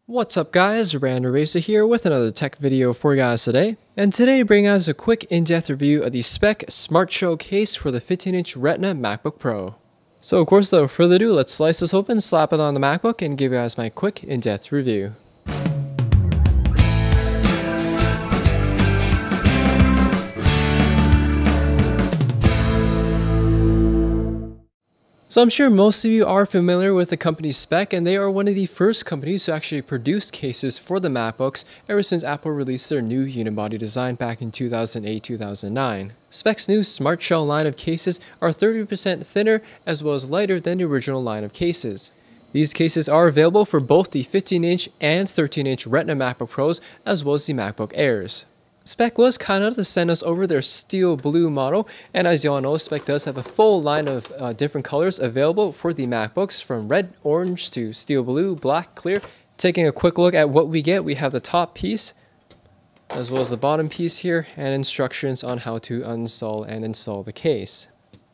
What's up guys, Random Racer here with another tech video for you guys today. And today I bring us a quick in-depth review of the Speck Smartshell case for the 15-inch Retina MacBook Pro. So of course without further ado, let's slice this open, slap it on the MacBook, and give you guys my quick in-depth review. So I'm sure most of you are familiar with the company Speck, and they are one of the first companies to actually produce cases for the MacBooks ever since Apple released their new unibody design back in 2008-2009. Speck's new Smartshell line of cases are 30% thinner as well as lighter than the original line of cases. These cases are available for both the 15-inch and 13-inch Retina MacBook Pros as well as the MacBook Airs. Speck was kind enough to send us over their steel blue model, and as you all know, Speck does have a full line of different colors available for the MacBooks, from red, orange to steel blue, black, clear. Taking a quick look at what we get, we have the top piece as well as the bottom piece here, and instructions on how to uninstall and install the case.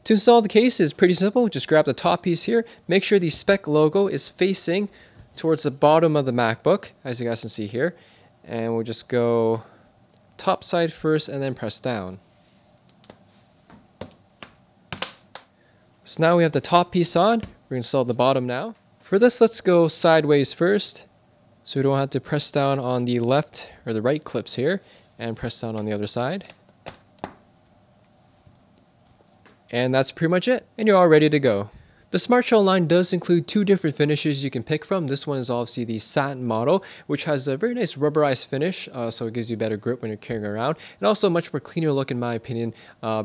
To install the case is pretty simple. Just grab the top piece here, make sure the Speck logo is facing towards the bottom of the MacBook, as you guys can see here, and we'll just go top side first and then press down. So now we have the top piece on. We're going to install the bottom now. For this, let's go sideways first, so we don't have to press down on the left or the right clips here, and press down on the other side. And that's pretty much it, and you're all ready to go. The Smartshell line does include two different finishes you can pick from. This one is obviously the satin model, which has a very nice rubberized finish, so it gives you better grip when you're carrying around, and also a much more cleaner look in my opinion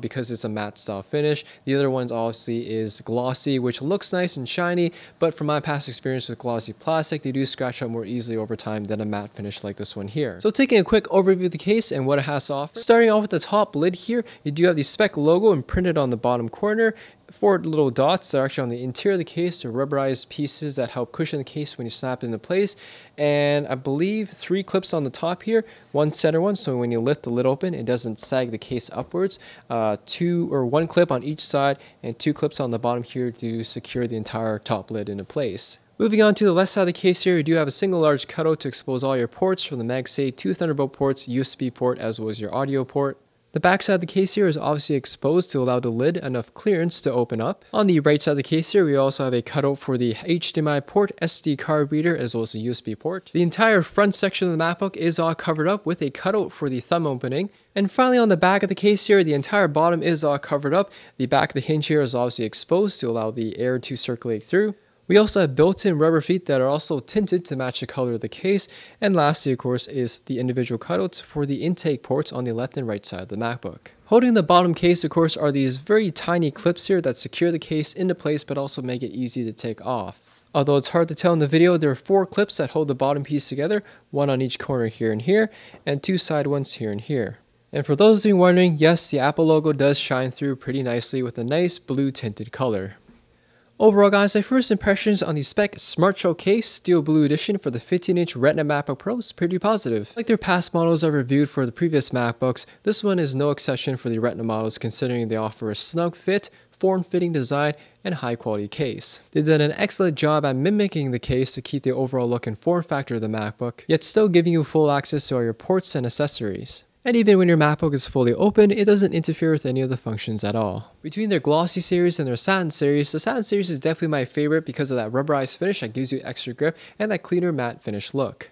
because it's a matte style finish. The other one obviously is glossy, which looks nice and shiny, but from my past experience with glossy plastic, they do scratch out more easily over time than a matte finish like this one here. So taking a quick overview of the case and what it has to offer. Starting off with the top lid here, you do have the Speck logo imprinted on the bottom corner. 4 little dots that are actually on the interior of the case. They're rubberized pieces that help cushion the case when you snap it into place. And I believe 3 clips on the top here, 1 center one, so when you lift the lid open, it doesn't sag the case upwards. 1 clip on each side, and 2 clips on the bottom here to secure the entire top lid into place. Moving on to the left side of the case here, you do have a single large cutout to expose all your ports, from the MagSafe, 2 Thunderbolt ports, USB port, as well as your audio port. The back side of the case here is obviously exposed to allow the lid enough clearance to open up. On the right side of the case here, we also have a cutout for the HDMI port, SD card reader, as well as a USB port. The entire front section of the MacBook is all covered up with a cutout for the thumb opening. And finally, on the back of the case here, the entire bottom is all covered up. The back of the hinge here is obviously exposed to allow the air to circulate through. We also have built-in rubber feet that are also tinted to match the color of the case. And lastly, of course, is the individual cutouts for the intake ports on the left and right side of the MacBook. Holding the bottom case, of course, are these very tiny clips here that secure the case into place but also make it easy to take off. Although it's hard to tell in the video, there are 4 clips that hold the bottom piece together, 1 on each corner here and here, and 2 side ones here and here. And for those of you wondering, yes, the Apple logo does shine through pretty nicely with a nice blue tinted color. Overall guys, my first impressions on the Speck Smartshell case Steel Blue Edition for the 15-inch Retina MacBook Pro is pretty positive. Like their past models I've reviewed for the previous MacBooks, this one is no exception for the Retina models, considering they offer a snug fit, form-fitting design, and high-quality case. They've done an excellent job at mimicking the case to keep the overall look and form factor of the MacBook, yet still giving you full access to all your ports and accessories. And even when your MacBook is fully open, it doesn't interfere with any of the functions at all. Between their glossy series and their satin series, the satin series is definitely my favorite because of that rubberized finish that gives you extra grip and that cleaner matte finish look.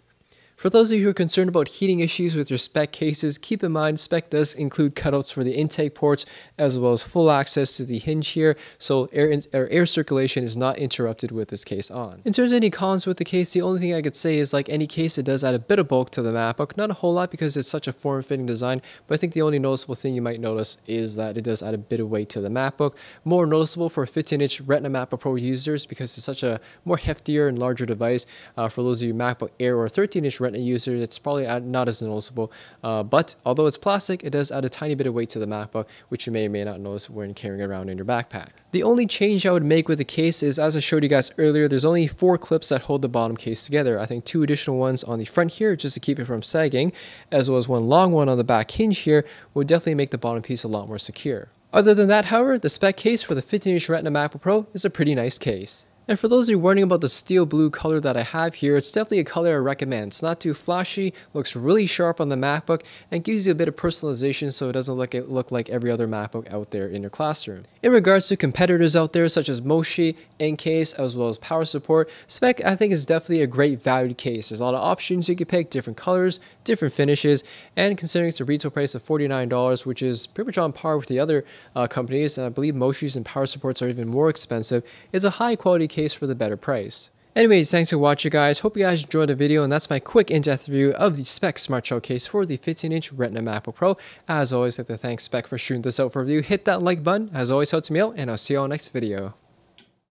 For those of you who are concerned about heating issues with your Speck cases, keep in mind Speck does include cutouts for the intake ports as well as full access to the hinge here, so air circulation is not interrupted with this case on. In terms of any cons with the case, the only thing I could say is like any case, it does add a bit of bulk to the MacBook. Not a whole lot because it's such a form-fitting design, but I think the only noticeable thing you might notice is that it does add a bit of weight to the MacBook. More noticeable for 15-inch Retina MacBook Pro users because it's such a more heftier and larger device. For those of you MacBook Air or 13-inch Retina users, it's probably not as noticeable, but although it's plastic, it does add a tiny bit of weight to the MacBook, which you may or may not notice when carrying around in your backpack. The only change I would make with the case is, as I showed you guys earlier, there's only 4 clips that hold the bottom case together. I think 2 additional ones on the front here just to keep it from sagging, as well as 1 long one on the back hinge here would definitely make the bottom piece a lot more secure. Other than that, however, the Speck case for the 15-inch Retina MacBook Pro is a pretty nice case. And for those of you wondering about the steel blue color that I have here, it's definitely a color I recommend. It's not too flashy, looks really sharp on the MacBook, and gives you a bit of personalization so it doesn't look like every other MacBook out there in your classroom. In regards to competitors out there such as Moshi, Encase, as well as power support, Speck I think is definitely a great valued case. There's a lot of options you can pick, different colors, different finishes, and considering it's a retail price of $49, which is pretty much on par with the other companies, and I believe Moshi's and power supports are even more expensive, it's a high quality case for the better price. Anyways, thanks for watching guys, hope you guys enjoyed the video, and that's my quick in-depth review of the Speck Smartshell case for the 15-inch Retina MacBook Pro. As always, I'd like to thank Speck for shooting this out for review. Hit that like button, as always helps me out, and I'll see you all next video.